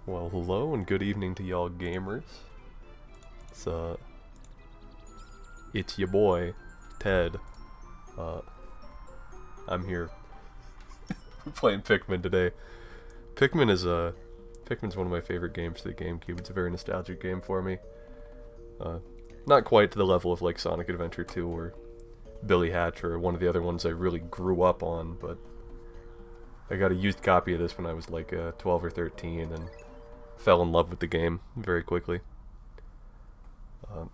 Well, hello and good evening to y'all gamers. It's your boy, Ted. I'm here playing Pikmin today. Pikmin's one of my favorite games for the GameCube. It's a very nostalgic game for me. Not quite to the level of like Sonic Adventure 2 or Billy Hatch or one of the other ones I really grew up on, but I got a used copy of this when I was like 12 or 13 and fell in love with the game very quickly. I'm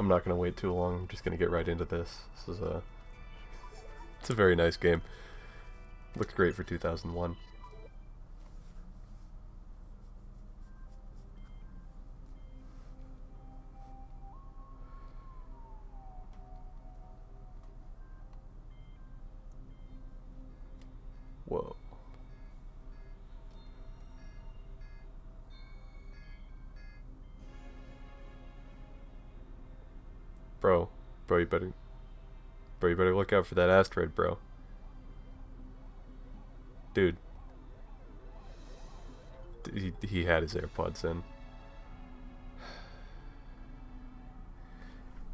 not going to wait too long, I'm just going to get right into this. It's a very nice game. Looks great for 2001. Whoa. Bro, you better look out for that asteroid, bro. Dude. He had his AirPods in.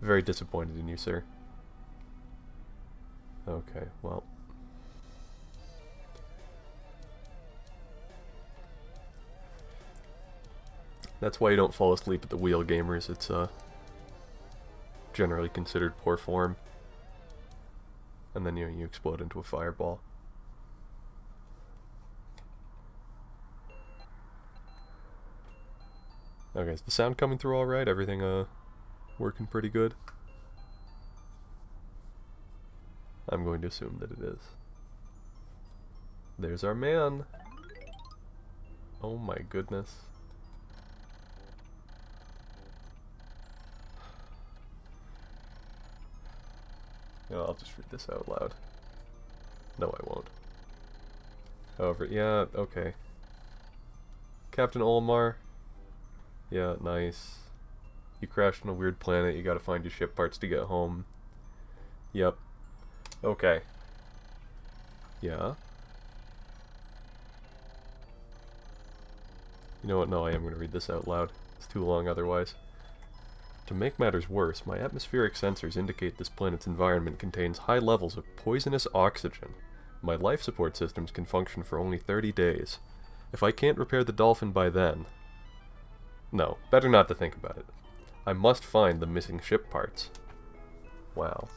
Very disappointed in you, sir. Okay, well. That's why you don't fall asleep at the wheel, gamers. It's, generally considered poor form. And then, you explode into a fireball. Okay, is the sound coming through alright? Everything, working pretty good? I'm going to assume that it is. There's our man! Oh my goodness. I'll just read this out loud. No, I won't. However, yeah, okay. Captain Olmar. Yeah, nice. You crashed on a weird planet, you gotta find your ship parts to get home. Yep. Okay. Yeah? You know what, no, I am gonna read this out loud. It's too long otherwise. To make matters worse, my atmospheric sensors indicate this planet's environment contains high levels of poisonous oxygen. My life support systems can function for only 30 days. If I can't repair the dolphin by then... No, better not to think about it. I must find the missing ship parts. Wow.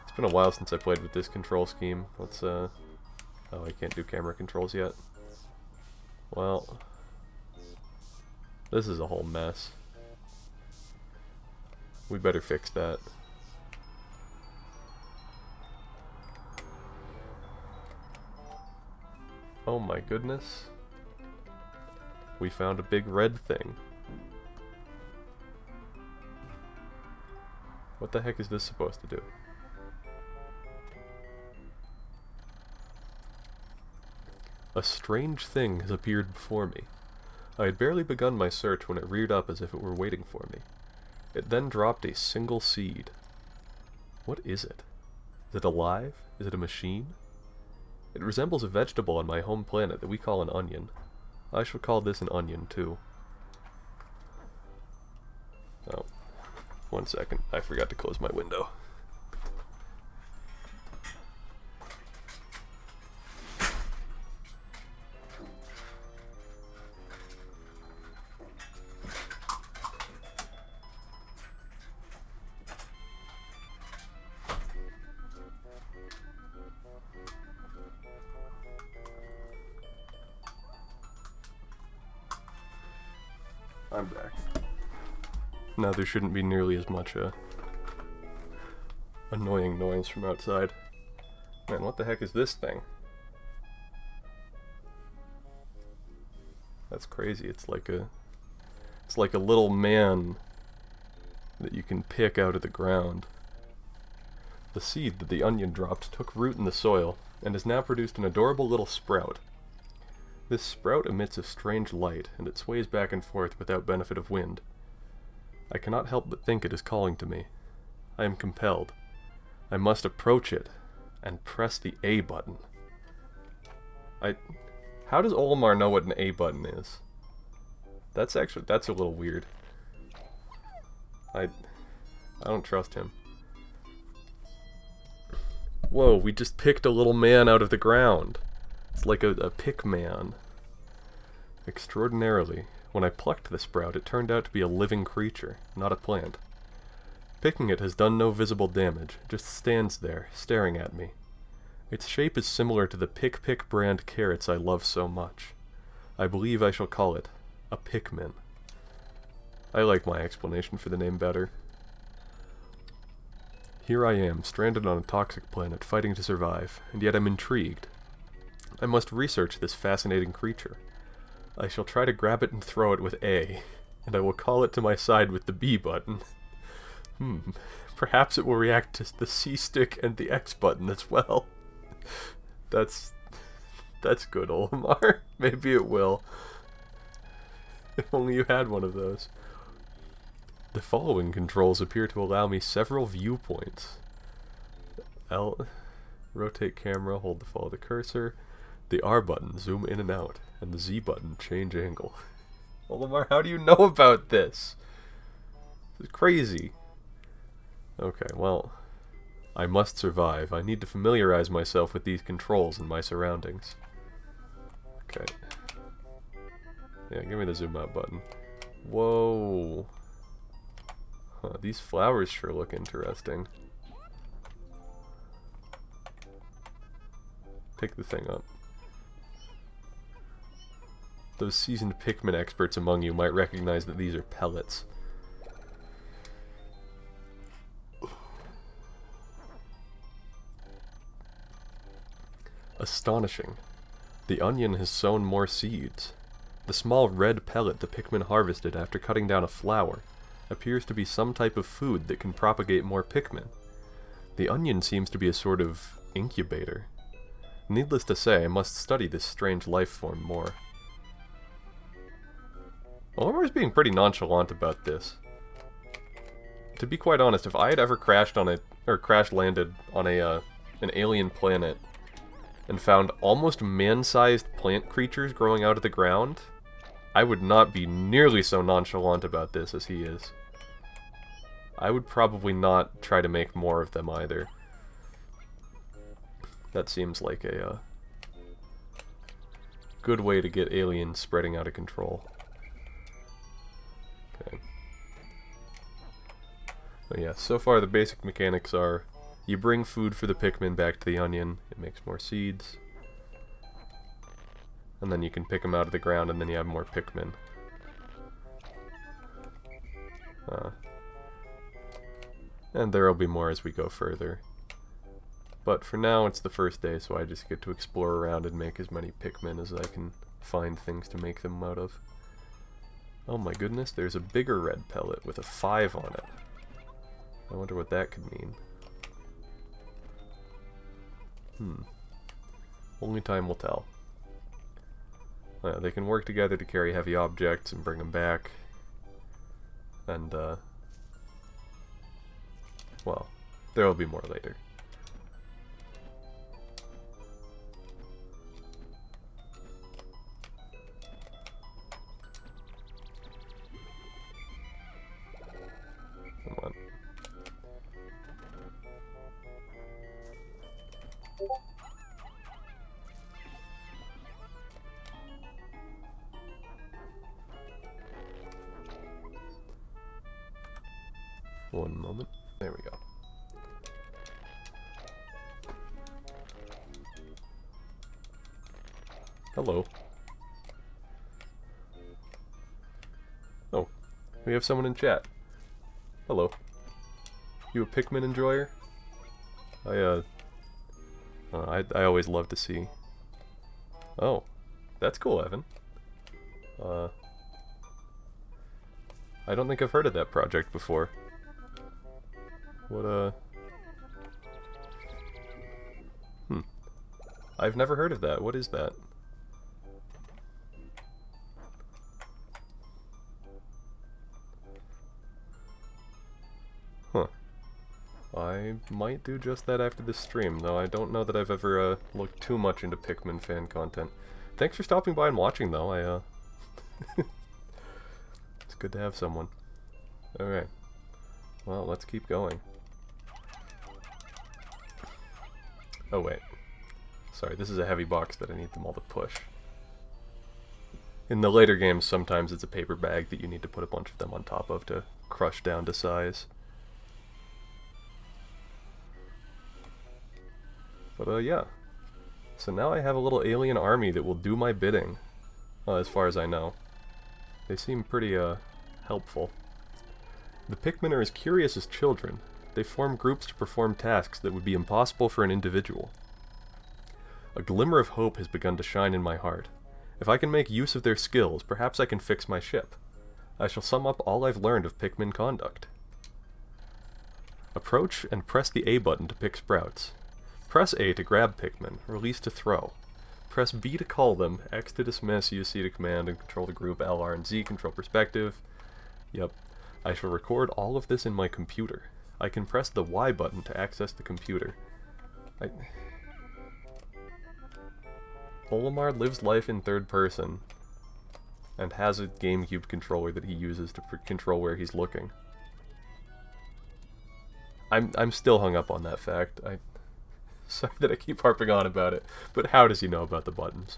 It's been a while since I played with this control scheme. Let's, Oh, I can't do camera controls yet. Well... This is a whole mess. We better fix that. Oh my goodness. We found a big red thing. What the heck is this supposed to do? A strange thing has appeared before me. I had barely begun my search when it reared up as if it were waiting for me. It then dropped a single seed. What is it? Is it alive? Is it a machine? It resembles a vegetable on my home planet that we call an onion. I shall call this an onion, too. Oh. 1 second. I forgot to close my window. I'm back. Now there shouldn't be nearly as much annoying noise from outside. Man, what the heck is this thing? That's crazy. It's like a little man that you can pick out of the ground. The seed that the onion dropped took root in the soil and has now produced an adorable little sprout. This sprout emits a strange light, and it sways back and forth without benefit of wind. I cannot help but think it is calling to me. I am compelled. I must approach it. and press the A button. How does Olimar know what an A button is? That's a little weird. I don't trust him. Whoa, we just picked a little man out of the ground. It's like a Pikmin. Extraordinarily, when I plucked the sprout, it turned out to be a living creature, not a plant. Picking it has done no visible damage, it just stands there, staring at me. Its shape is similar to the Pick brand carrots I love so much. I believe I shall call it a Pikmin. I like my explanation for the name better. Here I am, stranded on a toxic planet, fighting to survive, and yet I'm intrigued. I must research this fascinating creature. I shall try to grab it and throw it with A, and I will call it to my side with the B button. Perhaps it will react to the C stick and the X button as well. That's good, Olimar. Maybe it will. If only you had one of those. The following controls appear to allow me several viewpoints. L, rotate camera, hold to follow the cursor. The R button, zoom in and out. And the Z button, change angle. Olimar, how do you know about this? This is crazy. Okay, well, I must survive. I need to familiarize myself with these controls and my surroundings. Okay. Yeah, give me the zoom out button. Whoa. Huh, these flowers sure look interesting. Pick the thing up. Those seasoned Pikmin experts among you might recognize that these are pellets. Astonishing. The onion has sown more seeds. The small red pellet the Pikmin harvested after cutting down a flower appears to be some type of food that can propagate more Pikmin. The onion seems to be a sort of incubator. Needless to say, I must study this strange life form more. Olimar's being pretty nonchalant about this. To be quite honest, if I had ever crashed landed on an alien planet and found almost man-sized plant creatures growing out of the ground, I would not be nearly so nonchalant about this as he is. I would probably not try to make more of them either. That seems like a good way to get aliens spreading out of control. Okay. But yeah, so far the basic mechanics are you bring food for the Pikmin back to the onion, it makes more seeds, and then you can pick them out of the ground and then you have more Pikmin. And there will be more as we go further. But for now it's the first day, so I just get to explore around and make as many Pikmin as I can find things to make them out of. Oh my goodness, there's a bigger red pellet with a 5 on it. I wonder what that could mean. Only time will tell. They can work together to carry heavy objects and bring them back. And, well, there will be more later. Come on. One moment. There we go. Hello. Oh, we have someone in chat. Hello. You a Pikmin enjoyer? I always love to see. Oh, that's cool, Evan. I don't think I've heard of that project before. What, I've never heard of that. What is that? Huh. I might do just that after this stream, though I don't know that I've ever looked too much into Pikmin fan content. Thanks for stopping by and watching, though. It's good to have someone. Alright. Well, let's keep going. Oh, wait. Sorry, this is a heavy box that I need them all to push. In the later games, sometimes it's a paper bag that you need to put a bunch of them on top of to crush down to size. But, yeah. So now I have a little alien army that will do my bidding, as far as I know. They seem pretty, helpful. The Pikmin are as curious as children. They form groups to perform tasks that would be impossible for an individual. A glimmer of hope has begun to shine in my heart. If I can make use of their skills, perhaps I can fix my ship. I shall sum up all I've learned of Pikmin conduct. Approach and press the A button to pick sprouts. Press A to grab Pikmin, release to throw. Press B to call them, X to dismiss, use C to command and control the group, L, R, and Z control perspective. Yep. I shall record all of this in my computer. I can press the Y button to access the computer. Olimar lives life in third person and has a GameCube controller that he uses to control where he's looking. I'm still hung up on that fact. Sorry that I keep harping on about it, but how does he know about the buttons?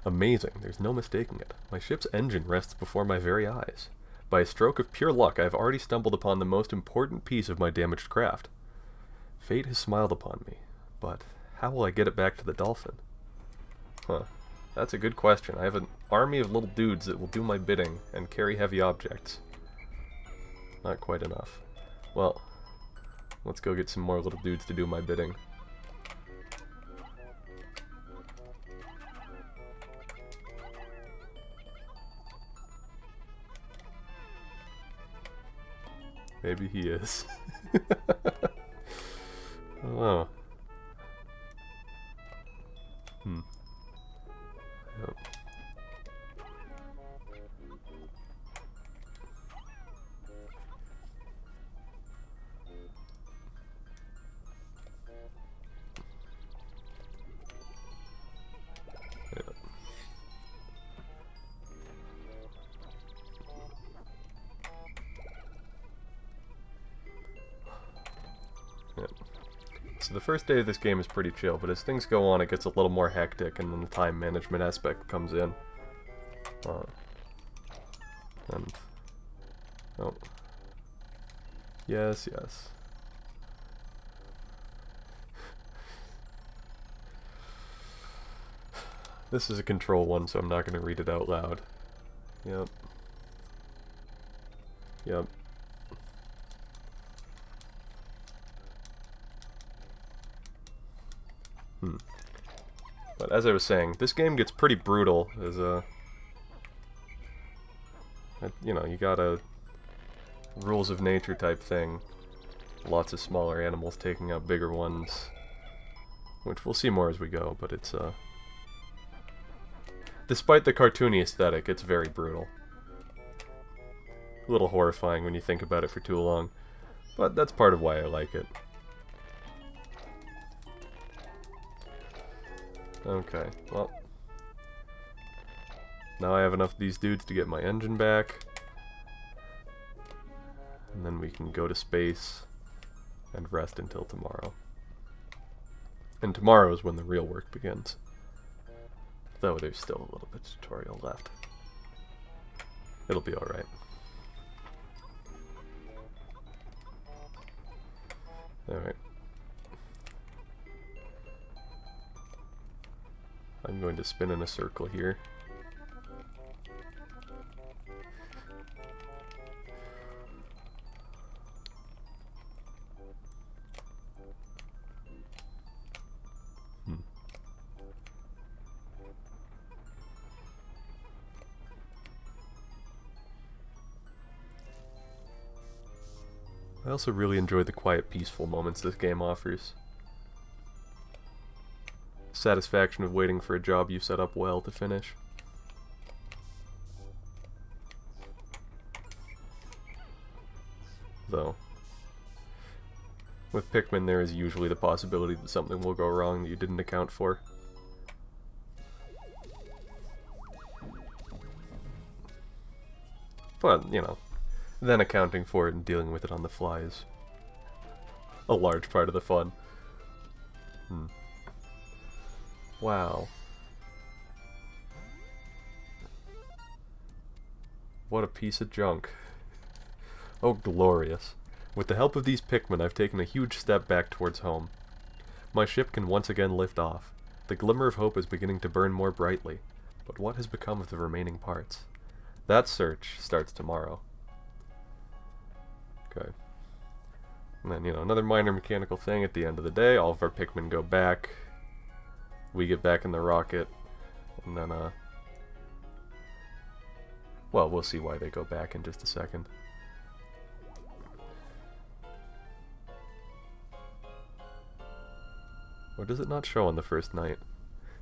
Amazing, there's no mistaking it. My ship's engine rests before my very eyes. By a stroke of pure luck, I have already stumbled upon the most important piece of my damaged craft. Fate has smiled upon me, but how will I get it back to the dolphin? Huh. That's a good question. I have an army of little dudes that will do my bidding and carry heavy objects. Not quite enough. Well, let's go get some more little dudes to do my bidding. Maybe he is. Oh. Yep. So the first day of this game is pretty chill, but as things go on it gets a little more hectic and then the time management aspect comes in. Oh. Yes, yes. This is a control one, so I'm not going to read it out loud. Yep. Yep. But as I was saying, this game gets pretty brutal as you know, you got a rules of nature type thing. Lots of smaller animals taking out bigger ones, which we'll see more as we go, but it's despite the cartoony aesthetic, it's very brutal. A little horrifying when you think about it for too long, but that's part of why I like it. Okay, well, now I have enough of these dudes to get my engine back, and then we can go to space and rest until tomorrow. And tomorrow is when the real work begins, though there's still a little bit of tutorial left. It'll be alright. Alright. I'm going to spin in a circle here. I also really enjoy the quiet, peaceful moments this game offers. Satisfaction of waiting for a job you set up well to finish. Though, With Pikmin, there is usually the possibility that something will go wrong that you didn't account for. But, you know, then accounting for it and dealing with it on the fly is a large part of the fun. Wow. What a piece of junk. Oh, glorious. With the help of these Pikmin, I've taken a huge step back towards home. My ship can once again lift off. The glimmer of hope is beginning to burn more brightly. But what has become of the remaining parts? That search starts tomorrow. Okay. And then, you know, another minor mechanical thing at the end of the day, all of our Pikmin go back. We get back in the rocket. And then, well, we'll see why they go back in just a second. Or does it not show on the first night?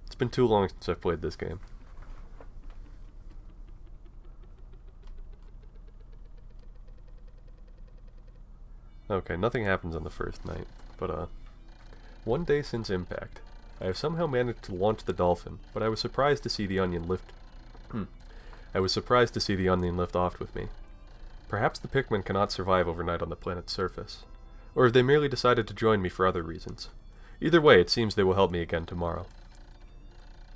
It's been too long since I've played this game. Okay, nothing happens on the first night, but one day since impact, I have somehow managed to launch the dolphin, but I was surprised to see the onion lift. I was surprised to see the onion lift off with me. Perhaps the Pikmin cannot survive overnight on the planet's surface, or if they merely decided to join me for other reasons. Either way, it seems they will help me again tomorrow.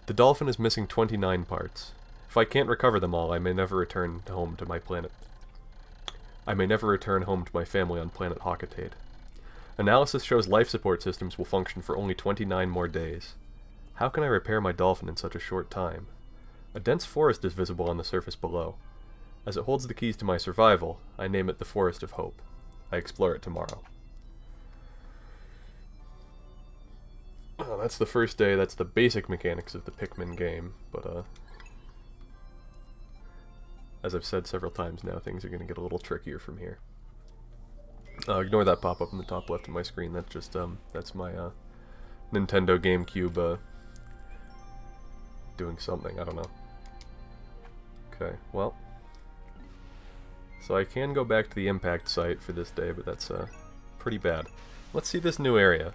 The dolphin is missing 29 parts. If I can't recover them all, I may never return home to my planet. I may never return home to my family on planet Hawkatade. Analysis shows life support systems will function for only 29 more days. How can I repair my dolphin in such a short time? A dense forest is visible on the surface below. As it holds the keys to my survival, I name it the Forest of Hope. I explore it tomorrow. Oh, that's the first day, that's the basic mechanics of the Pikmin game, but as I've said several times now, things are going to get a little trickier from here. Ignore that pop-up in the top left of my screen, that's just, that's my, Nintendo GameCube, doing something, I don't know. Okay, well. So I can go back to the impact site for this day, but that's, pretty bad. Let's see this new area.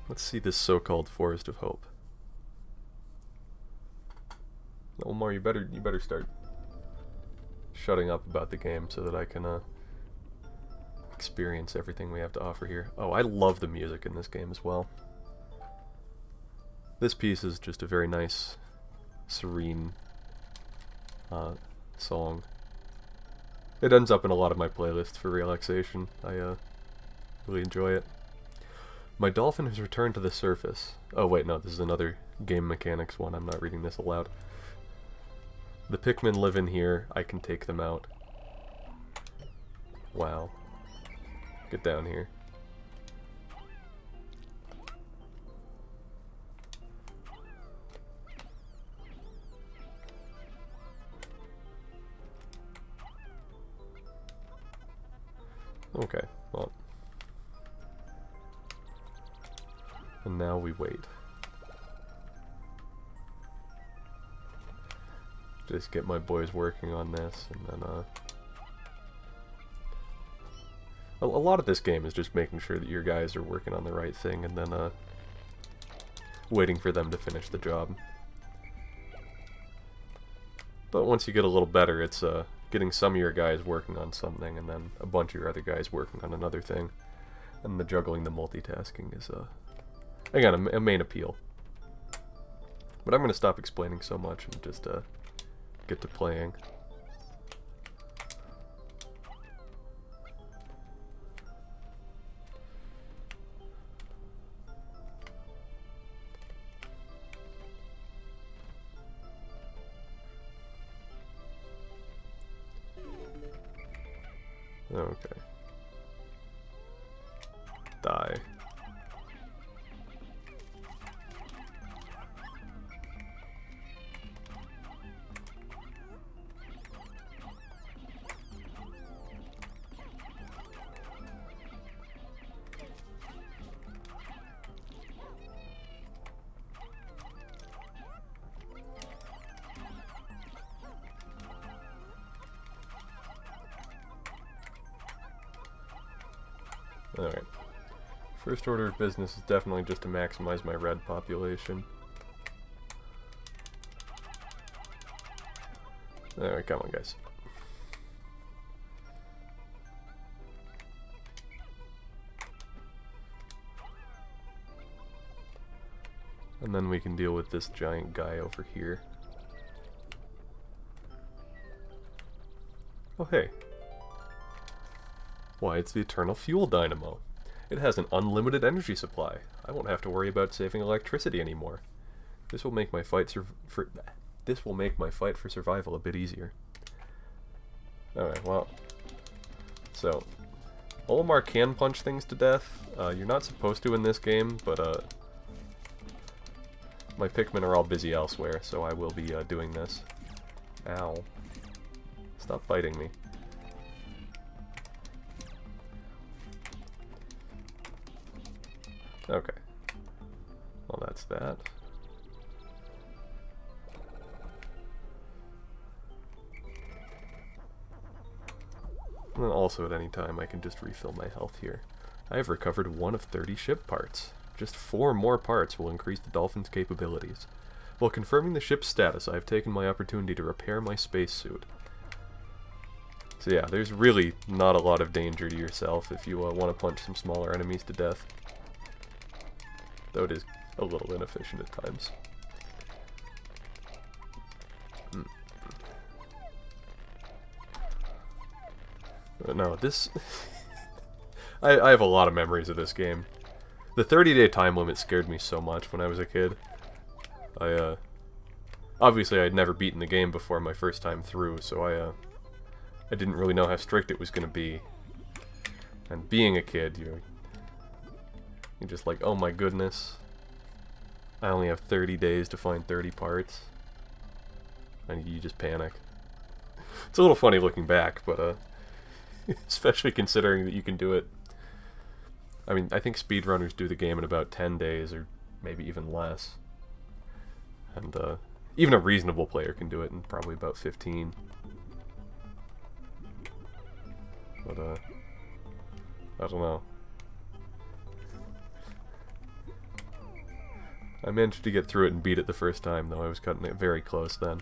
Let's see this so-called Forest of Hope. Omar, you better start shutting up about the game so that I can experience everything we have to offer here. Oh, I love the music in this game as well. This piece is just a very nice, serene song. It ends up in a lot of my playlists for relaxation. I really enjoy it. My dolphin has returned to the surface. Oh wait, no, this is another game mechanics one. I'm not reading this aloud. The Pikmin live in here. I can take them out. Wow. Get down here. Okay, well. And now we wait. Just get my boys working on this, and then, a lot of this game is just making sure that your guys are working on the right thing, and then, waiting for them to finish the job. But once you get a little better, it's, getting some of your guys working on something, and then a bunch of your other guys working on another thing. And the juggling, the multitasking is, again, a main appeal. But I'm going to stop explaining so much and just, get to playing. Okay. Die. Alright. First order of business is definitely just to maximize my red population. Alright, come on, guys. And then we can deal with this giant guy over here. Oh, hey. Why, it's the Eternal Fuel Dynamo. It has an unlimited energy supply. I won't have to worry about saving electricity anymore. This will make my fight for survival a bit easier. Alright, well. So, Olimar can punch things to death. You're not supposed to in this game, but my Pikmin are all busy elsewhere, so I will be doing this. Ow. Stop biting me. Okay. Well, that's that. And then also at any time I can just refill my health here. I have recovered 1 of 30 ship parts. Just 4 more parts will increase the Dolphin's capabilities. While confirming the ship's status, I have taken my opportunity to repair my spacesuit. So yeah, there's really not a lot of danger to yourself if you want to punch some smaller enemies to death. Though it is a little inefficient at times. But no, this... I have a lot of memories of this game. The 30-day time limit scared me so much when I was a kid. Obviously I had never beaten the game before my first time through, so I didn't really know how strict it was going to be. And being a kid, you're just like, oh my goodness, I only have 30 days to find 30 parts. And you just panic. It's a little funny looking back, but especially considering that you can do it. I mean, I think speedrunners do the game in about 10 days, or maybe even less. And even a reasonable player can do it in probably about 15. But I don't know. I managed to get through it and beat it the first time, though I was cutting it very close then.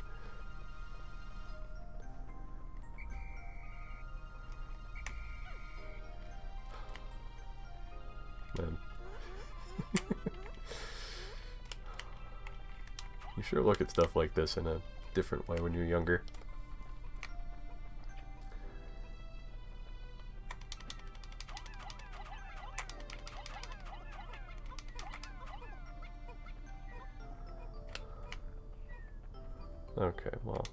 Man. You sure look at stuff like this in a different way when you're younger. Okay, well.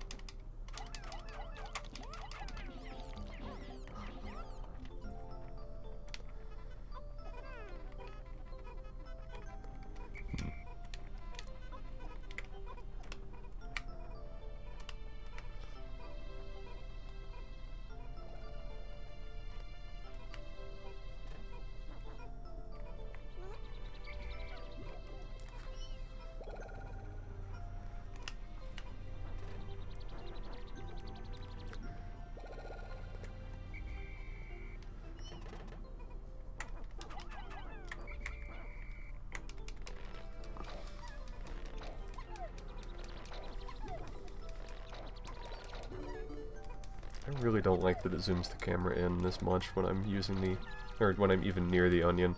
I really don't like that it zooms the camera in this much when I'm using the, or when I'm even near the onion.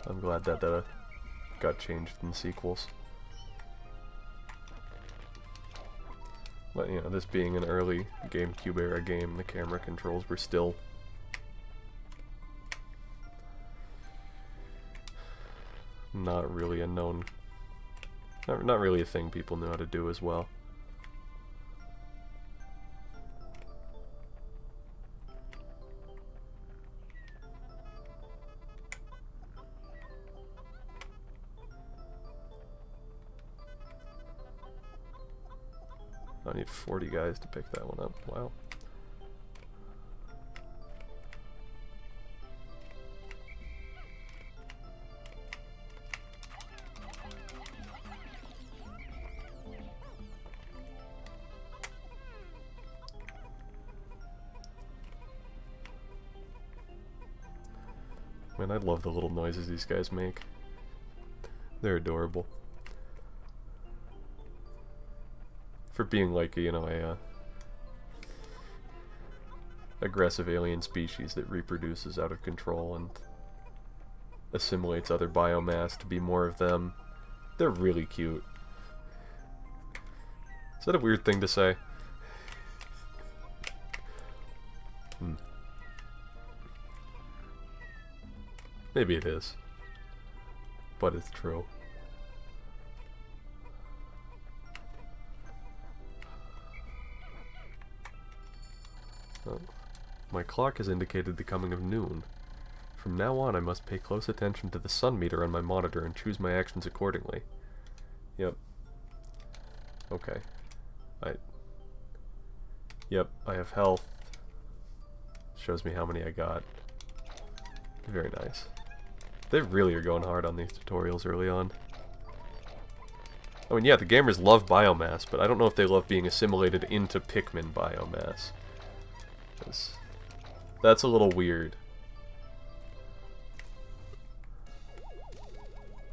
I'm glad that got changed in sequels. But, you know, this being an early GameCube era game, the camera controls were still not really a known, not really a thing people knew how to do as well. I need 40 guys to pick that one up. Wow. Man, I love the little noises these guys make. They're adorable. For being like, you know, a aggressive alien species that reproduces out of control and assimilates other biomass to be more of them. They're really cute. Is that a weird thing to say? Maybe it is. But it's true. Oh. My clock has indicated the coming of noon. From now on, I must pay close attention to the sun meter on my monitor and choose my actions accordingly. Yep. Okay. Yep, I have health. Shows me how many I got. Very nice. They really are going hard on these tutorials early on. I mean, yeah, the gamers love biomass, but I don't know if they love being assimilated into Pikmin biomass. That's a little weird.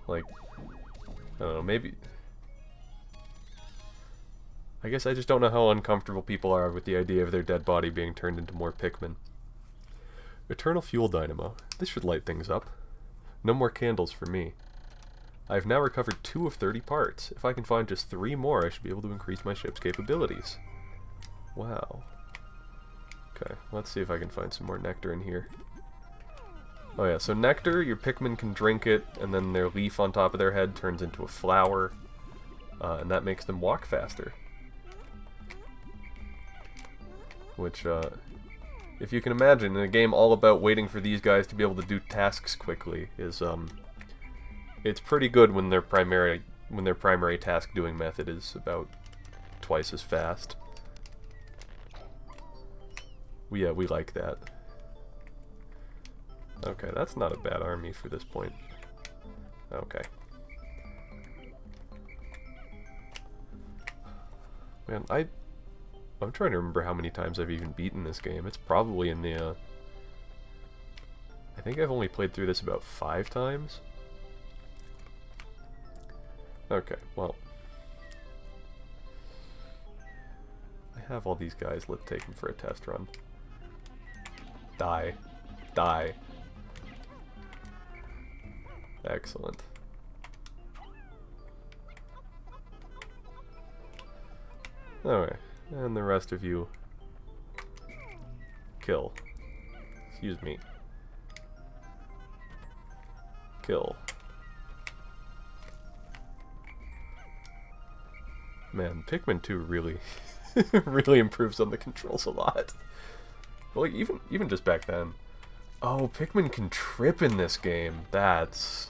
Like, I don't know, maybe... I guess I just don't know how uncomfortable people are with the idea of their dead body being turned into more Pikmin. Eternal fuel dynamo. This should light things up. No more candles for me. I have now recovered 2 of 30 parts. If I can find just 3 more, I should be able to increase my ship's capabilities. Wow. Okay, let's see if I can find some more nectar in here. Oh yeah, so nectar, your Pikmin can drink it, and then their leaf on top of their head turns into a flower, and that makes them walk faster. Which, if you can imagine, in a game all about waiting for these guys to be able to do tasks quickly, is, it's pretty good when their primary task doing method is about twice as fast. Yeah, we like that. Okay, that's not a bad army for this point. Okay. Man, I'm trying to remember how many times I've even beaten this game. It's probably in the, I think I've only played through this about 5 times. Okay, well. I have all these guys. Let's take them for a test run. Die. Die. Excellent. Alright, and the rest of you kill. Excuse me. Kill. Man, Pikmin 2 really really improves on the controls a lot. Well, like, even just back then. Oh, Pikmin can trip in this game. That's...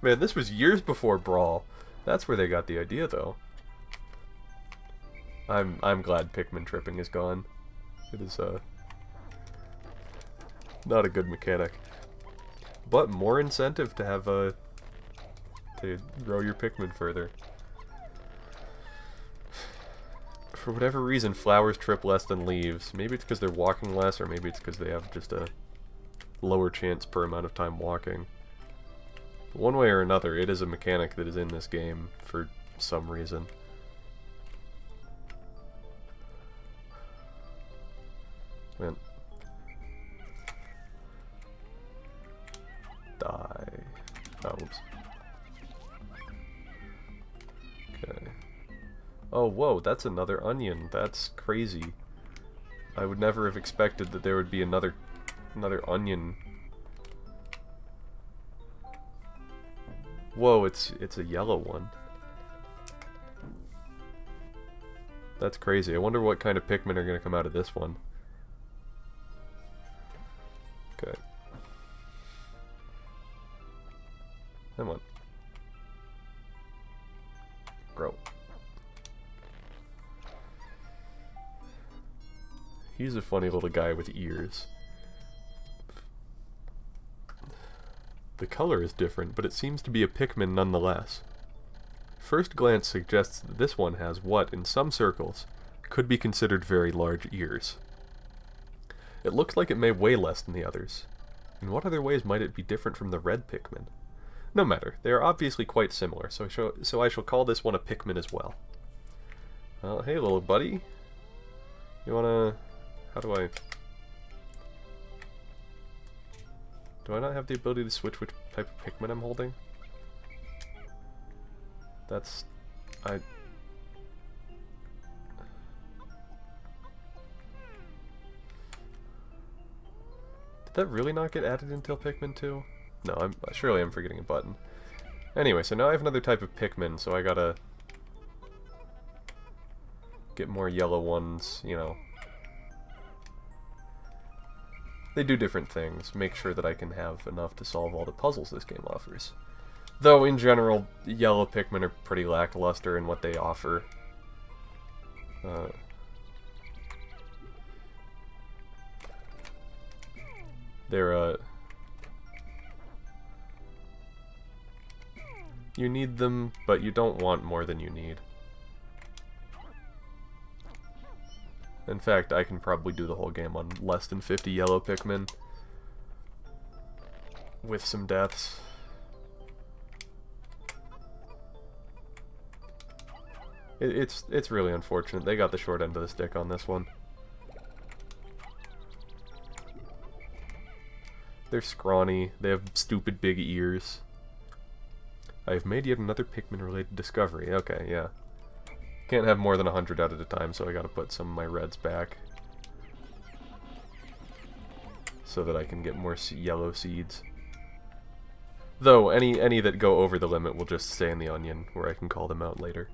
Man, this was years before Brawl. That's where they got the idea, though. I'm glad Pikmin tripping is gone. It is, not a good mechanic. But more incentive to have, to grow your Pikmin further. For whatever reason, flowers trip less than leaves. Maybe it's because they're walking less, or maybe it's because they have just a lower chance per amount of time walking. But one way or another, it is a mechanic that is in this game for some reason. Man. Die. Oh, oops. Okay. Oh, whoa, that's another onion. That's crazy. I would never have expected that there would be another onion. Whoa, it's a yellow one. That's crazy. I wonder what kind of Pikmin are going to come out of this one. Okay. Come on. Grow. He's a funny little guy with ears. The color is different, but it seems to be a Pikmin nonetheless. First glance suggests that this one has what, in some circles, could be considered very large ears. It looks like it may weigh less than the others. In what other ways might it be different from the red Pikmin? No matter, they are obviously quite similar, so I shall call this one a Pikmin as well. Hey little buddy. You wanna... how do I... do I not have the ability to switch which type of Pikmin I'm holding? That's... Did that really not get added until Pikmin 2? No, surely I'm forgetting a button. Anyway, so now I have another type of Pikmin, so I gotta get more yellow ones, you know. They do different things. Make sure that I can have enough to solve all the puzzles this game offers. Though, in general, yellow Pikmin are pretty lackluster in what they offer. They're, you need them, but you don't want more than you need. In fact, I can probably do the whole game on less than 50 yellow Pikmin. With some deaths. It's really unfortunate. They got the short end of the stick on this one. They're scrawny. They have stupid big ears. I've made yet another Pikmin-related discovery. Okay, yeah. Can't have more than 100 out at a time, so I gotta put some of my reds back. So that I can get more yellow seeds. Though, any that go over the limit will just stay in the onion, where I can call them out later.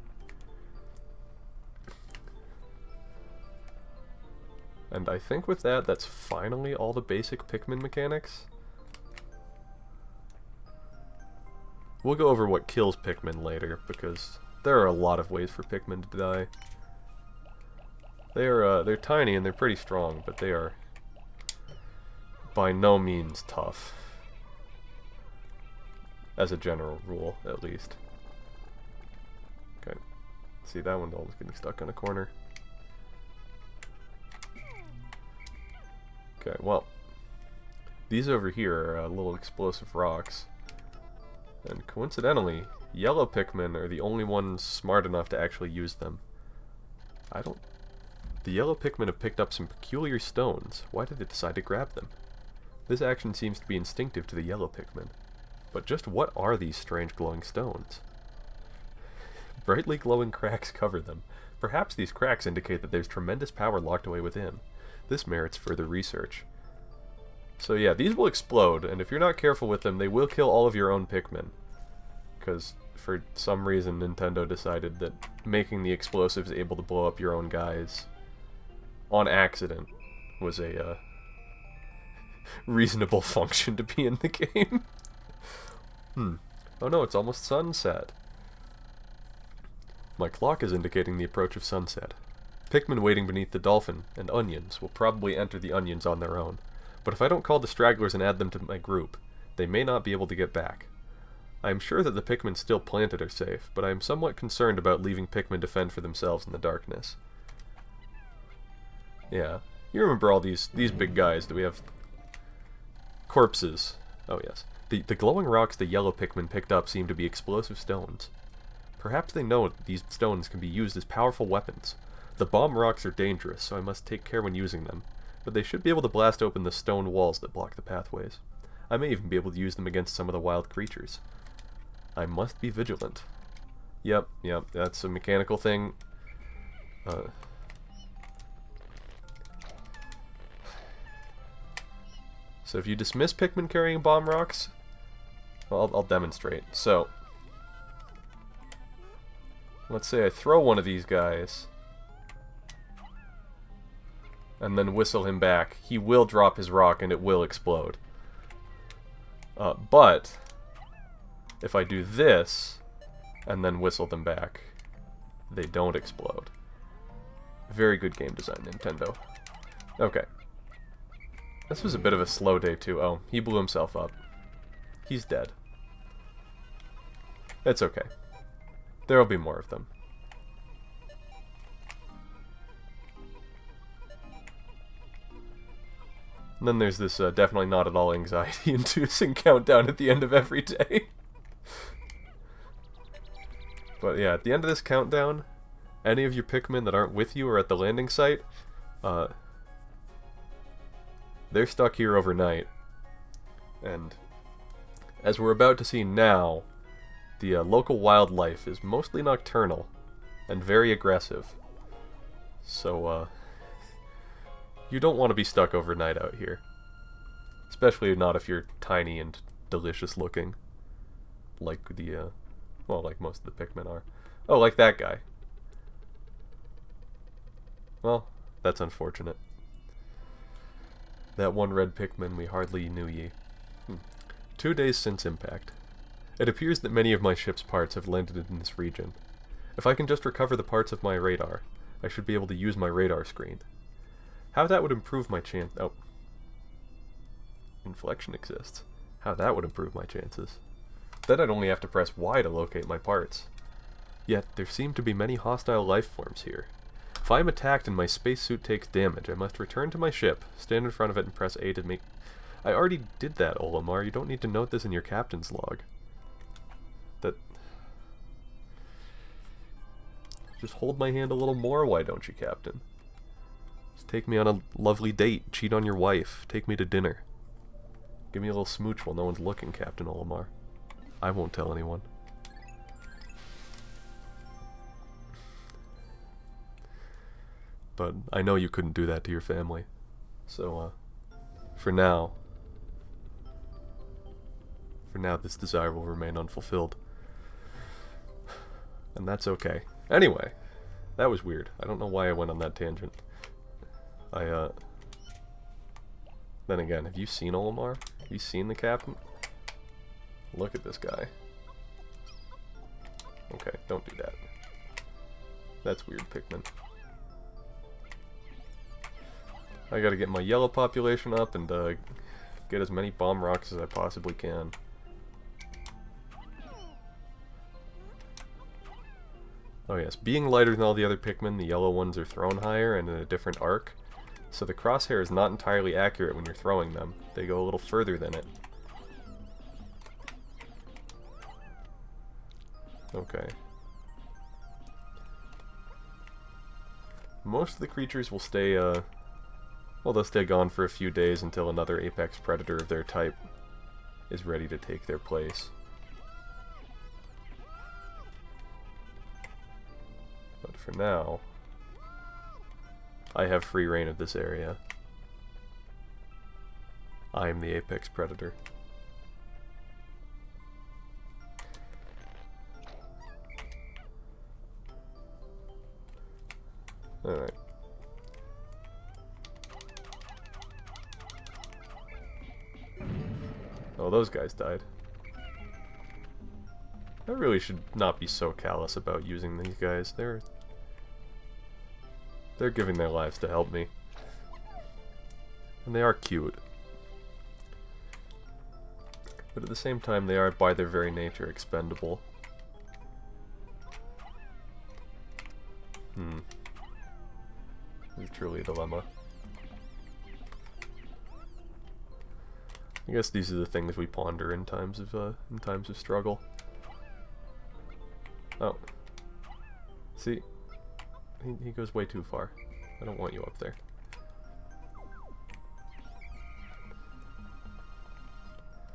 And I think with that, that's finally all the basic Pikmin mechanics. We'll go over what kills Pikmin later, because there are a lot of ways for Pikmin to die. They're tiny and they're pretty strong, but they are by no means tough. As a general rule, at least. Okay. See, that one was getting stuck in a corner. Okay, well, these over here are little explosive rocks. And coincidentally, yellow Pikmin are the only ones smart enough to actually use them. The yellow Pikmin have picked up some peculiar stones. Why did they decide to grab them? This action seems to be instinctive to the yellow Pikmin. But just what are these strange glowing stones? Brightly glowing cracks cover them. Perhaps these cracks indicate that there's tremendous power locked away within. This merits further research. So yeah, these will explode, and if you're not careful with them, they will kill all of your own Pikmin. Because for some reason, Nintendo decided that making the explosives able to blow up your own guys on accident was a reasonable function to be in the game. Oh no, it's almost sunset. My clock is indicating the approach of sunset. Pikmin waiting beneath the dolphin and onions will probably enter the onions on their own. But if I don't call the stragglers and add them to my group, they may not be able to get back. I am sure that the Pikmin still planted are safe, but I am somewhat concerned about leaving Pikmin to fend for themselves in the darkness. Yeah, you remember all these big guys that we have corpses. Oh yes. The glowing rocks the yellow Pikmin picked up seem to be explosive stones. Perhaps they know that these stones can be used as powerful weapons. The bomb rocks are dangerous, so I must take care when using them, but they should be able to blast open the stone walls that block the pathways. I may even be able to use them against some of the wild creatures. I must be vigilant. Yep, that's a mechanical thing. So if you dismiss Pikmin carrying bomb rocks, well, I'll demonstrate. So, let's say I throw one of these guys, and then whistle him back. He will drop his rock and it will explode. But if I do this, and then whistle them back, they don't explode. Very good game design, Nintendo. Okay. This was a bit of a slow day, too. Oh, he blew himself up. He's dead. It's okay. There'll be more of them. And then there's this definitely not at all anxiety-inducing countdown at the end of every day. But yeah, at the end of this countdown, any of your Pikmin that aren't with you or at the landing site, they're stuck here overnight. And as we're about to see now, the local wildlife is mostly nocturnal and very aggressive. So, you don't want to be stuck overnight out here. Especially not if you're tiny and delicious looking. Like the, well, like most of the Pikmin are. Oh, like that guy. Well, that's unfortunate. That one red Pikmin we hardly knew ye. 2 days since impact. It appears that many of my ship's parts have landed in this region. If I can just recover the parts of my radar, I should be able to use my radar screen. How that would improve my chance... Oh. Inflection exists. How that would improve my chances. Then I'd only have to press Y to locate my parts. Yet, there seem to be many hostile life forms here. If I am attacked and my spacesuit takes damage, I must return to my ship, stand in front of it and press A to make... I already did that, Olimar. You don't need to note this in your captain's log. That... Just hold my hand a little more, why don't you, Captain? Just take me on a lovely date, cheat on your wife, take me to dinner. Give me a little smooch while no one's looking, Captain Olimar. I won't tell anyone. But I know you couldn't do that to your family. So, for now, this desire will remain unfulfilled. And that's okay. Anyway, that was weird. I don't know why I went on that tangent. Then again, have you seen Olimar? Have you seen the captain? Look at this guy. Okay, don't do that. That's weird, Pikmin. I gotta get my yellow population up and get as many bomb rocks as I possibly can. Oh yes, being lighter than all the other Pikmin, the yellow ones are thrown higher and in a different arc. So the crosshair is not entirely accurate when you're throwing them. They go a little further than it. Okay. Most of the creatures will stay, well, they'll stay gone for a few days until another apex predator of their type is ready to take their place. But for now, I have free reign of this area. I am the apex predator. Alright. Oh, those guys died. I really should not be so callous about using these guys. They're giving their lives to help me. And they are cute. But at the same time, they are, by their very nature, expendable. This is truly a dilemma. I guess these are the things we ponder in times of struggle. Oh. See? He goes way too far. I don't want you up there.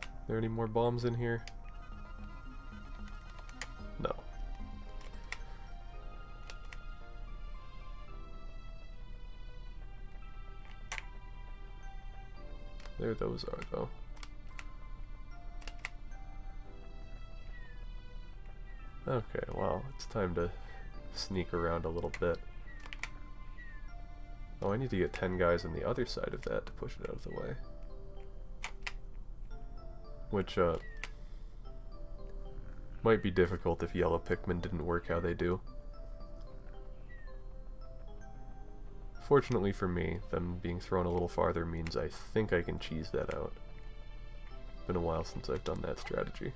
Are there any more bombs in here? No. There those are, though. Okay, well, it's time to sneak around a little bit. Oh, I need to get 10 guys on the other side of that to push it out of the way. Which, might be difficult if yellow Pikmin didn't work how they do. Fortunately for me, them being thrown a little farther means I think I can cheese that out. Been a while since I've done that strategy.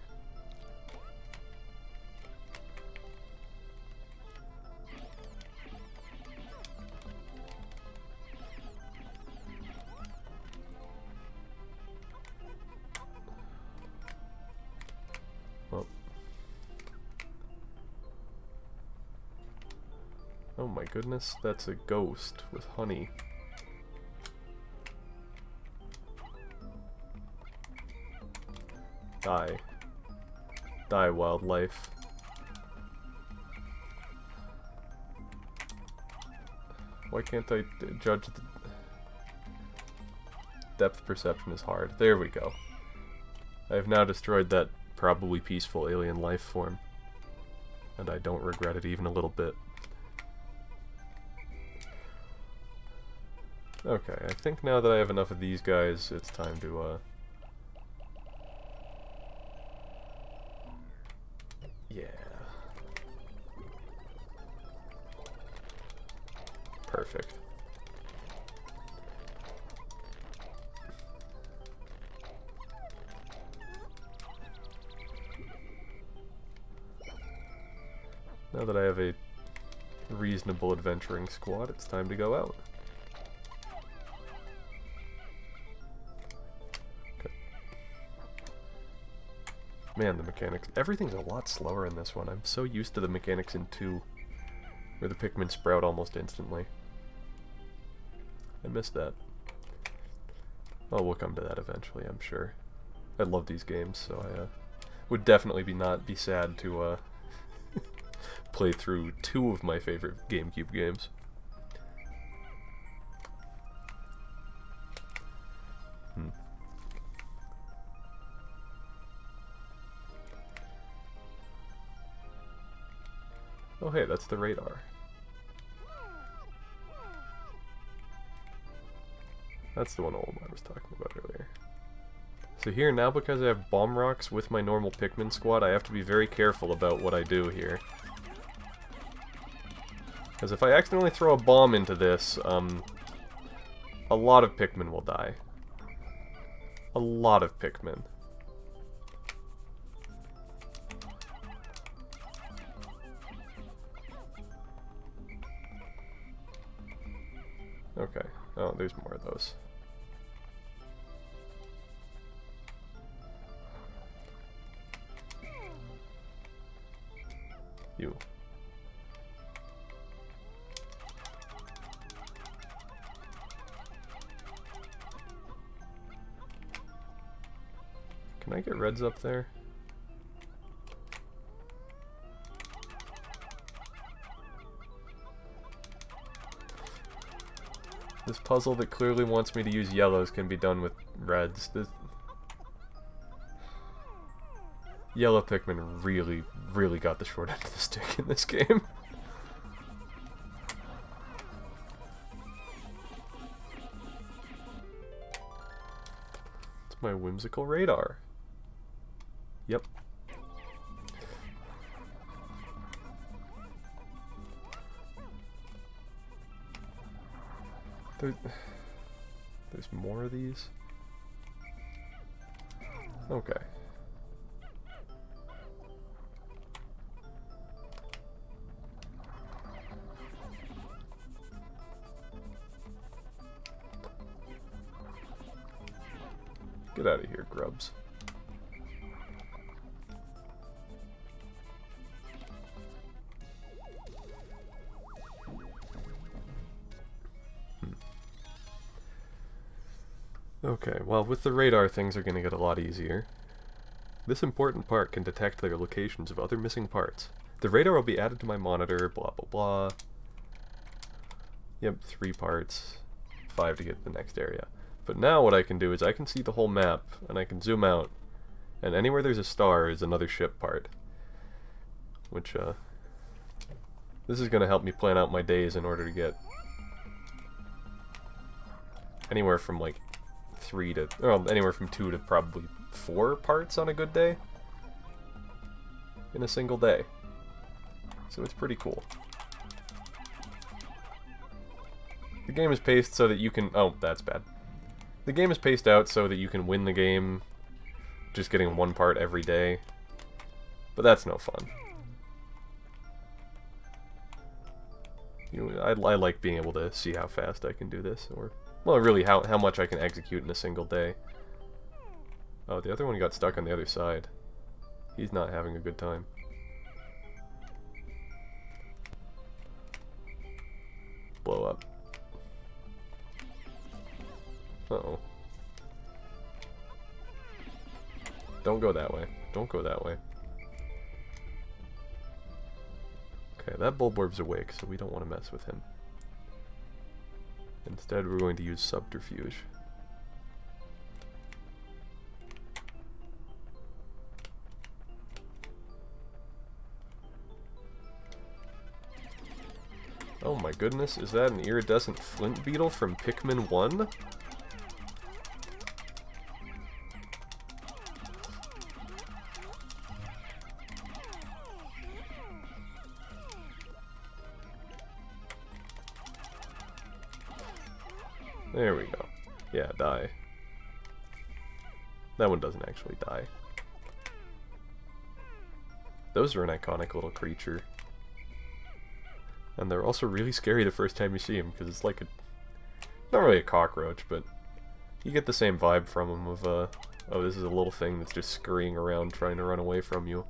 my goodness, that's a ghost with honey. Die. Die, wildlife. Why can't I judge the... Depth perception is hard. There we go. I have now destroyed that probably peaceful alien life form. And I don't regret it even a little bit. Okay, I think now that I have enough of these guys, it's time to, yeah. Perfect. Now that I have a reasonable adventuring squad, it's time to go out. Okay. Man, the mechanics... Everything's a lot slower in this one. I'm so used to the mechanics in 2, where the Pikmin sprout almost instantly. I missed that. Oh, we'll come to that eventually, I'm sure. I love these games, so I would definitely not be sad to play through 2 of my favorite GameCube games. Oh hey, that's the radar. That's the one Olimar was talking about earlier. So here, now because I have bomb rocks with my normal Pikmin squad, I have to be very careful about what I do here. Because if I accidentally throw a bomb into this, a lot of Pikmin will die. A lot of Pikmin. Okay. Oh, there's more of those. You. Can I get reds up there? This puzzle that clearly wants me to use yellows can be done with reds. This yellow Pikmin really got the short end of the stick in this game. It's my whimsical radar. Yep. There's more of these? Okay. Get out of here, grubs. Okay, well, with the radar, things are going to get a lot easier. This important part can detect the locations of other missing parts. The radar will be added to my monitor, blah blah blah. Yep, 3 parts, 5 to get to the next area. But now what I can do is I can see the whole map, and I can zoom out, and anywhere there's a star is another ship part. Which, this is going to help me plan out my days in order to get anywhere from, like, 3 to, well, anywhere from 2 to probably 4 parts on a good day in a single day. So it's pretty cool. The game is paced so that you can, oh, that's bad. The game is paced out so that you can win the game just getting 1 part every day. But that's no fun. You know, I like being able to see how fast I can do this, or, well, really how much I can execute in a single day. Oh, the other one got stuck on the other side. He's not having a good time. blow up. Uh-oh. Don't go that way. Don't go that way. Okay, that Bulborb's awake, so we don't want to mess with him. Instead, we're going to use Subterfuge. Oh my goodness, is that an iridescent flint beetle from Pikmin 1? There we go. Yeah, die. That one doesn't actually die. Those are an iconic little creature. And they're also really scary the first time you see them, because it's like a... not really a cockroach, but you get the same vibe from them of, oh, this is a little thing that's just scurrying around trying to run away from you.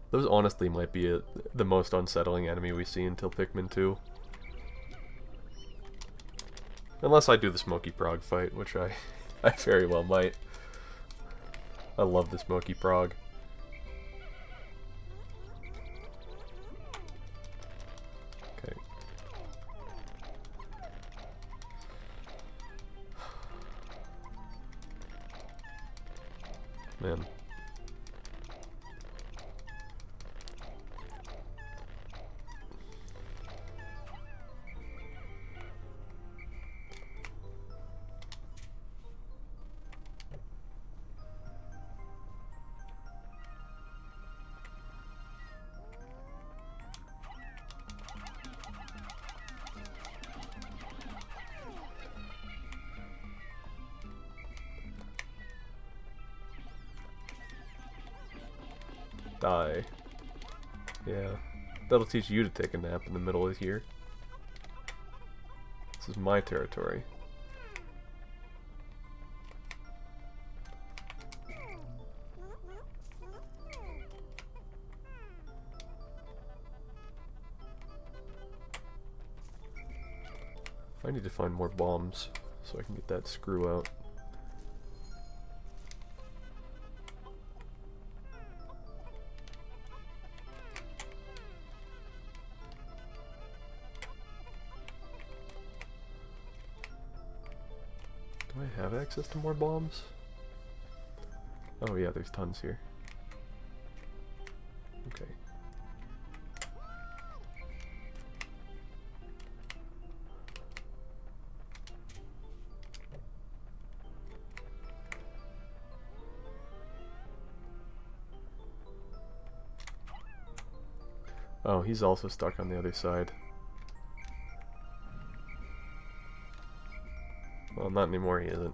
Those honestly might be the most unsettling enemy we see until Pikmin 2. Unless I do the Smoky Prog fight, which I very well might. I love the Smoky Prog. Okay. Man. Die. Yeah. That'll teach you to take a nap in the middle of here. This is my territory. I need to find more bombs so I can get that screw out. Do I have access to more bombs? Oh yeah, there's tons here. Okay. Oh, he's also stuck on the other side. Well, not anymore, he isn't.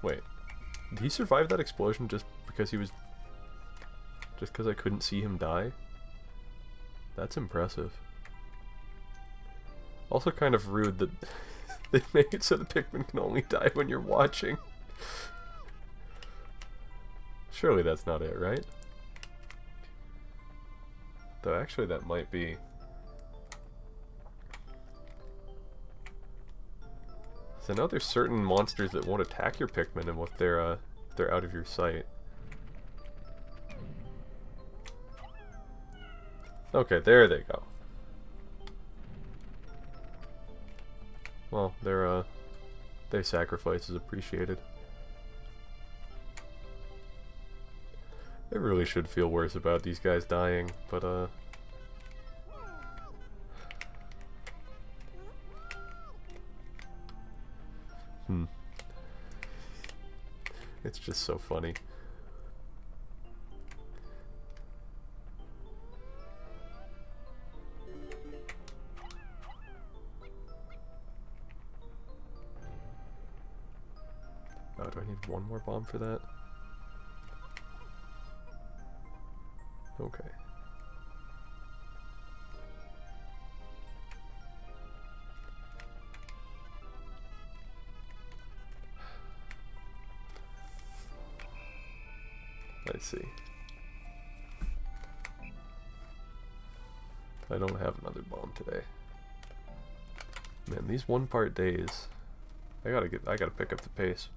Wait. Did he survive that explosion just because he was... just because I couldn't see him die? That's impressive. Also kind of rude that they make it so the Pikmin can only die when you're watching. Surely that's not it, right? Though actually that might be. So I know there's certain monsters that won't attack your Pikmin and if they're out of your sight. Okay, there they go. Well, their sacrifice is appreciated. I really should feel worse about these guys dying, but it's just so funny. Oh, do I need one more bomb for that? Okay. I see. I don't have another bomb today. Man, these one-part days, I gotta pick up the pace.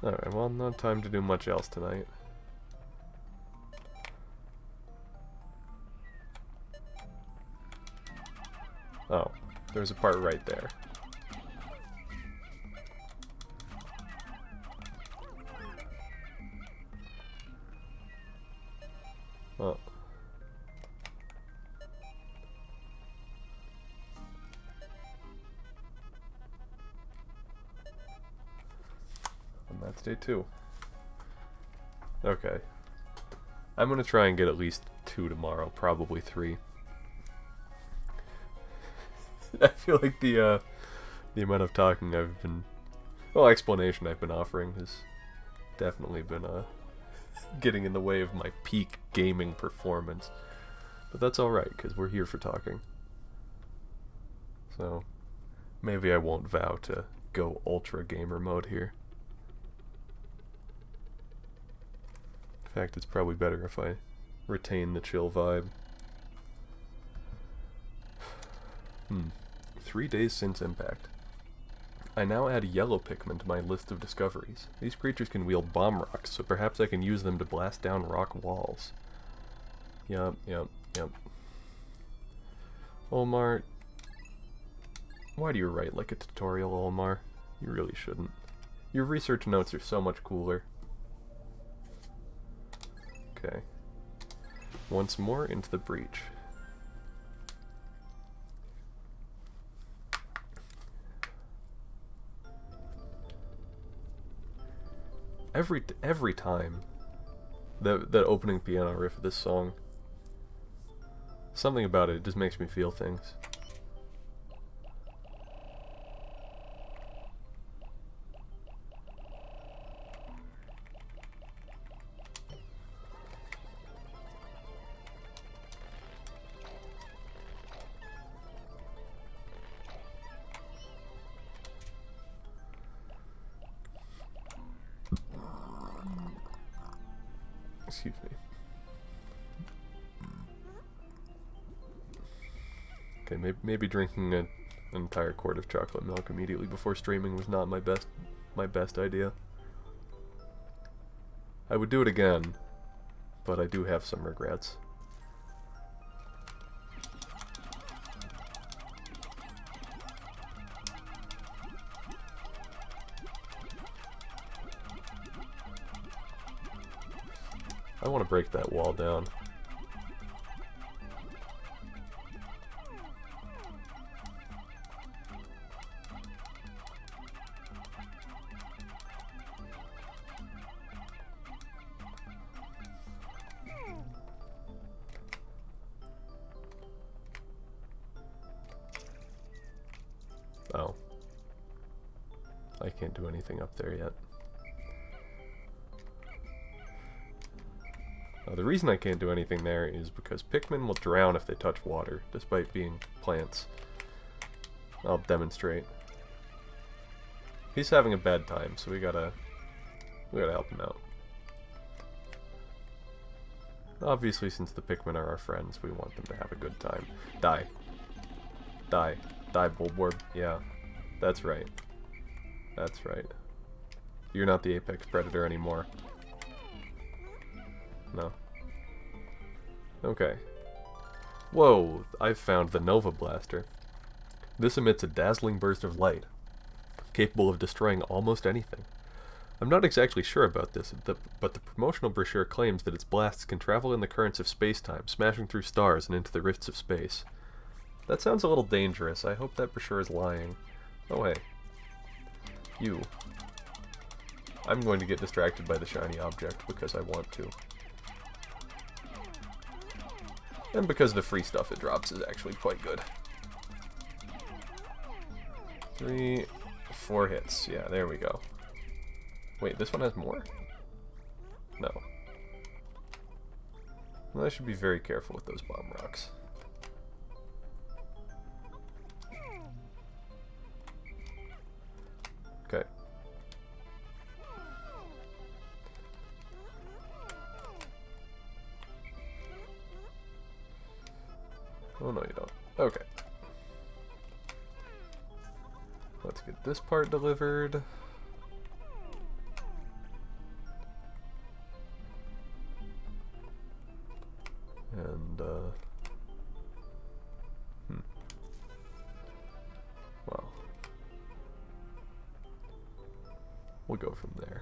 Alright, well, not time to do much else tonight. Oh, there's a part right there. Oh. And that's day 2. Okay. I'm gonna try and get at least 2 tomorrow, probably 3. I feel like the amount of talking I've been, well, explanation I've been offering has definitely been getting in the way of my peak gaming performance. But that's alright, because we're here for talking. So, maybe I won't vow to go ultra gamer mode here. In fact, it's probably better if I retain the chill vibe. 3 days since impact. I now add yellow Pikmin to my list of discoveries. These creatures can wield bomb rocks, so perhaps I can use them to blast down rock walls. Yup. Omar, why do you write like a tutorial, Omar? You really shouldn't. Your research notes are so much cooler. Okay. Once more into the breach. Every time that opening piano riff of this song, something about it just makes me feel things. Excuse me. Okay, maybe drinking an entire quart of chocolate milk immediately before streaming was not my best idea. I would do it again, but I do have some regrets. I want to break that wall down. Oh. I can't do anything up there yet. The reason I can't do anything there is because Pikmin will drown if they touch water, despite being plants. I'll demonstrate. He's having a bad time, so we gotta help him out. Obviously, since the Pikmin are our friends, we want them to have a good time. Die. Die. Die, Bulborb. Yeah. That's right. That's right. You're not the apex predator anymore. No. Okay. Whoa, I've found the Nova Blaster. This emits a dazzling burst of light, capable of destroying almost anything. I'm not exactly sure about this, but the promotional brochure claims that its blasts can travel in the currents of space-time, smashing through stars and into the rifts of space. That sounds a little dangerous. I hope that brochure is lying. Oh, hey. You. I'm going to get distracted by the shiny object because I want to. And because the free stuff it drops is actually quite good. 3, 4 hits. Yeah, there we go. Wait, this one has more? No. Well, I should be very careful with those bomb rocks. Okay. Oh, no, you don't. Okay. Let's get this part delivered. And, well, we'll go from there.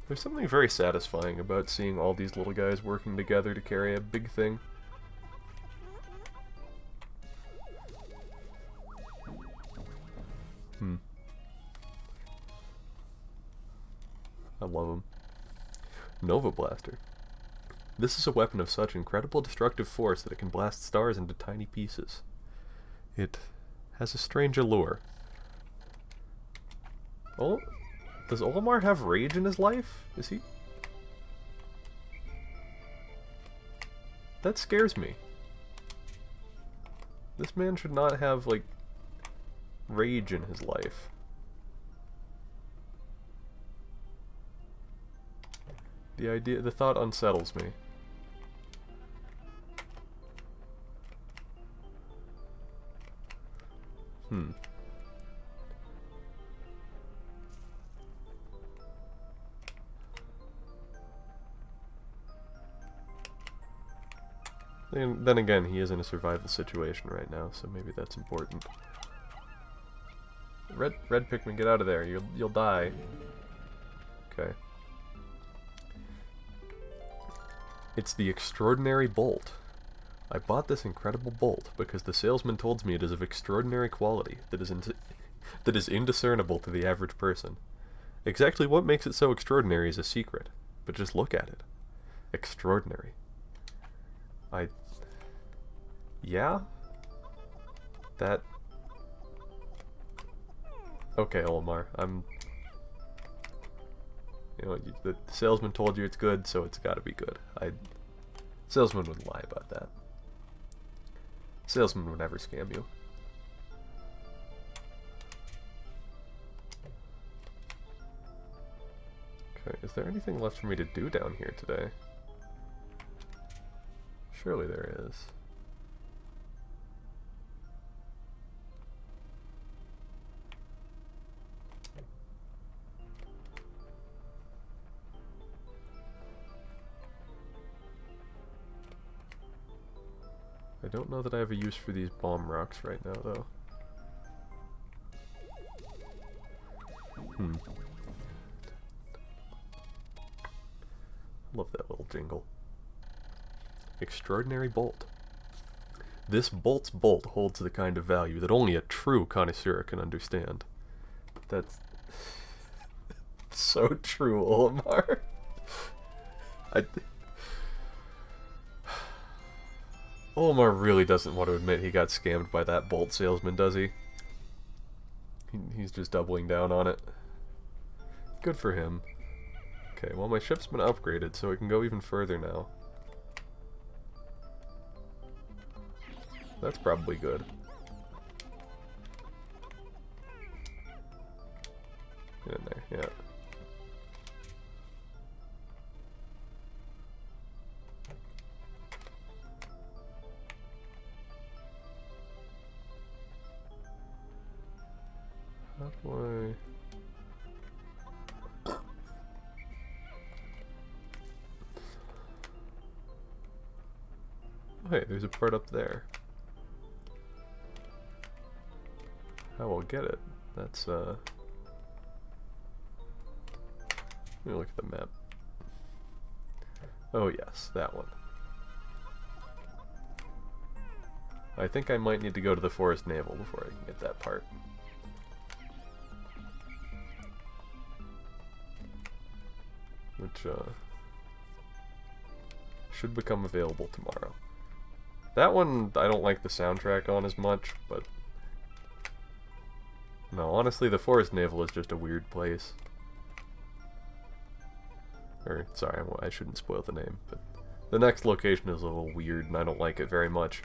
There's something very satisfying about seeing all these little guys working together to carry a big thing. I love them. Nova Blaster. This is a weapon of such incredible destructive force that it can blast stars into tiny pieces. It has a strange allure. Oh, does Olimar have rage in his life? Is he? That scares me. This man should not have, like, rage in his life. The thought unsettles me. And then again, he is in a survival situation right now, so maybe that's important. Red Pikmin, get out of there. You'll die. Okay. It's the extraordinary bolt. I bought this incredible bolt because the salesman told me it is of extraordinary quality that is indiscernible to the average person. Exactly what makes it so extraordinary is a secret, but just look at it. Extraordinary. Yeah? That... Okay, Olimar, you know, the salesman told you it's good, so it's gotta be good. Salesman wouldn't lie about that. Salesman would never scam you. Okay, is there anything left for me to do down here today? Surely there is. I don't know that I have a use for these bomb rocks right now, though. Love that little jingle. Extraordinary bolt. This bolt's bolt holds the kind of value that only a true connoisseur can understand. That's so true, Olimar. Olimar really doesn't want to admit he got scammed by that bolt salesman, does he? He's just doubling down on it. Good for him. Okay, well, my ship's been upgraded, so it can go even further now. That's probably good. Get in there, yeah. How do I... Hey, there's a part up there. Oh, I'll get it. That's, let me look at the map. Oh yes, that one. I think I might need to go to the Forest Naval before I can get that part. Which, should become available tomorrow. That one, I don't like the soundtrack on as much, but... No, honestly, the Forest Naval is just a weird place. Or, sorry, I shouldn't spoil the name, but... The next location is a little weird, and I don't like it very much.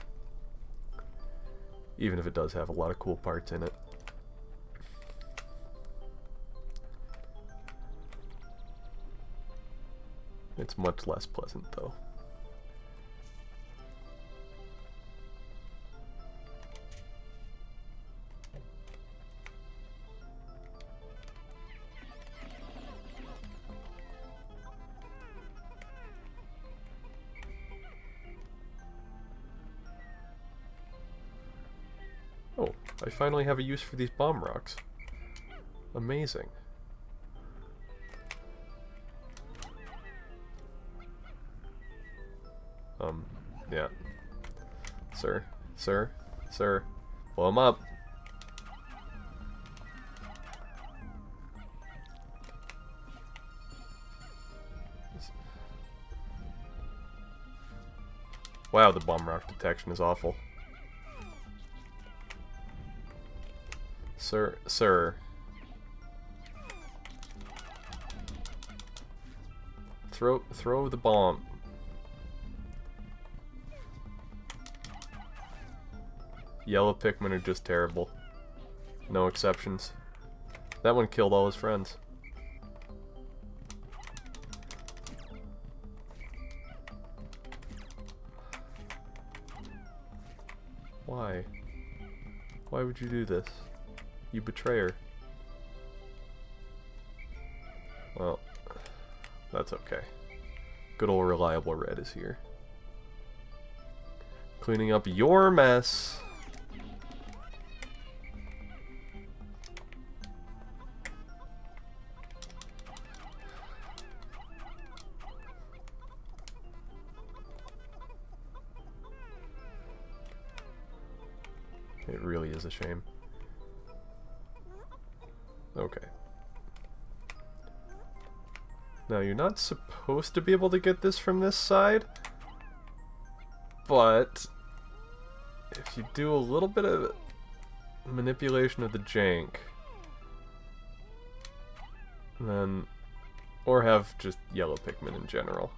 Even if it does have a lot of cool parts in it. It's much less pleasant, though. Oh, I finally have a use for these bomb rocks. Amazing. Yeah. Sir, blow him up. Wow, the bomb rock detection is awful. Sir. Throw the bomb. Yellow Pikmin are just terrible. No exceptions. That one killed all his friends. Why? Why would you do this? You betrayer. Well, that's okay. Good old reliable red is here. Cleaning up your mess. It really is a shame. Okay. Now, you're not supposed to be able to get this from this side, but if you do a little bit of manipulation of the jank, then, or have just yellow Pikmin in general.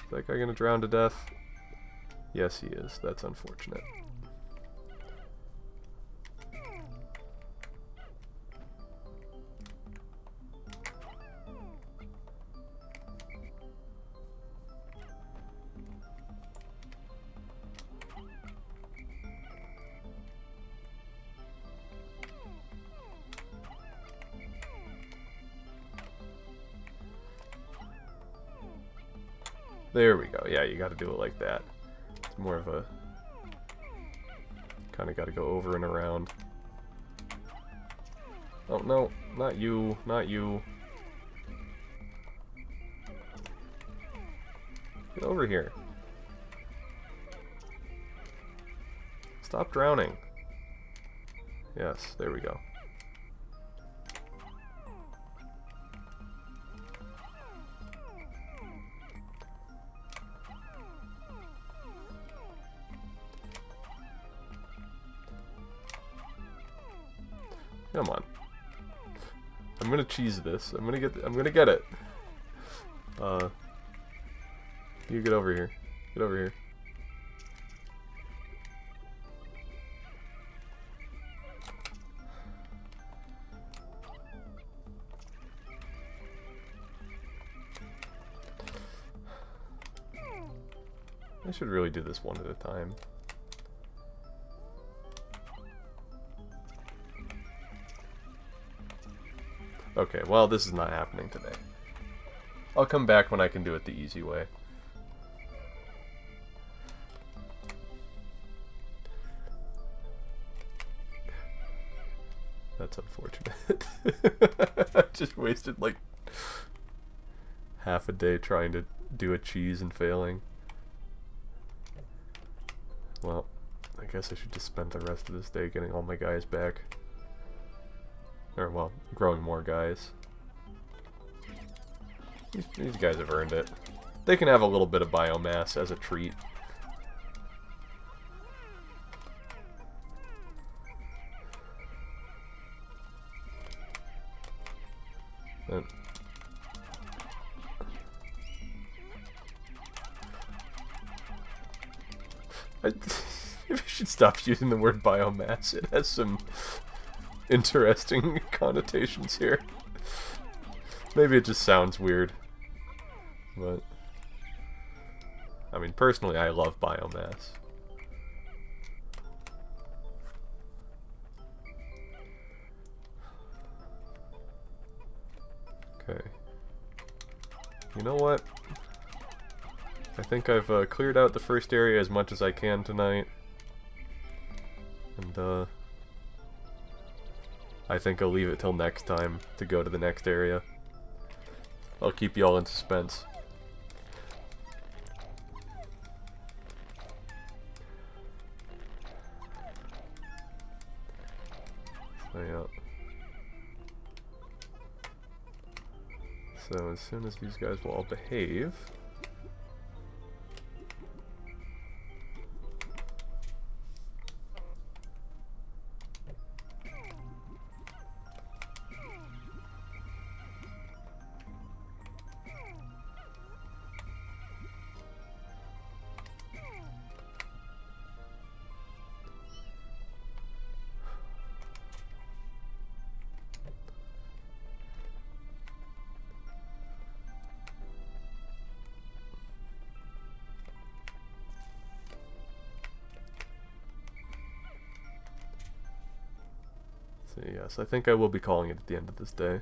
Is that guy gonna drown to death? Yes, he is. That's unfortunate. There we go. Yeah, you gotta do it like that. It's more of a... Kinda gotta go over and around. Oh, no. Not you. Not you. Get over here. Stop drowning. Yes, there we go. Come on. I'm gonna cheese this. I'm gonna get it. You get over here. Get over here. I should really do this one at a time. Okay, well, this is not happening today. I'll come back when I can do it the easy way. That's unfortunate. I just wasted like half a day trying to do a cheese and failing. Well, I guess I should just spend the rest of this day getting all my guys back. Or, well, growing more guys. These guys have earned it. They can have a little bit of biomass as a treat. And maybe I should stop using the word biomass. It has some interesting connotations here. Maybe it just sounds weird. But I mean, personally, I love biomass. Okay. You know what? I think I've cleared out the first area as much as I can tonight. And, I think I'll leave it till next time to go to the next area. I'll keep y'all in suspense. So, yeah. So, as soon as these guys will all behave... So yes, I think I will be calling it at the end of this day.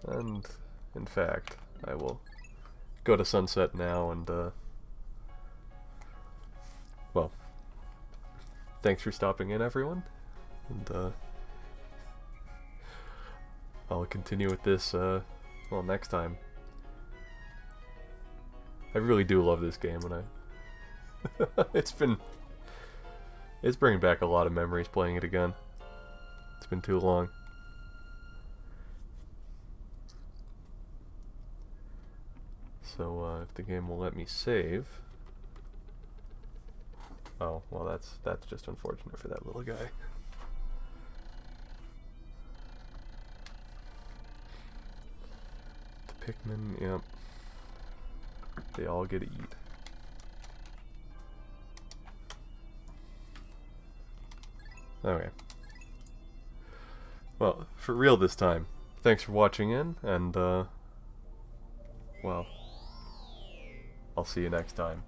And, in fact, I will go to sunset now and, well, thanks for stopping in, everyone. And, I'll continue with this, well, next time. I really do love this game, and it's bringing back a lot of memories playing it again. It's been too long. So, if the game will let me save... Oh, well that's just unfortunate for that little guy. The Pikmin, yep. They all get to eat. Okay. Well, for real this time. Thanks for watching in, and, well, I'll see you next time.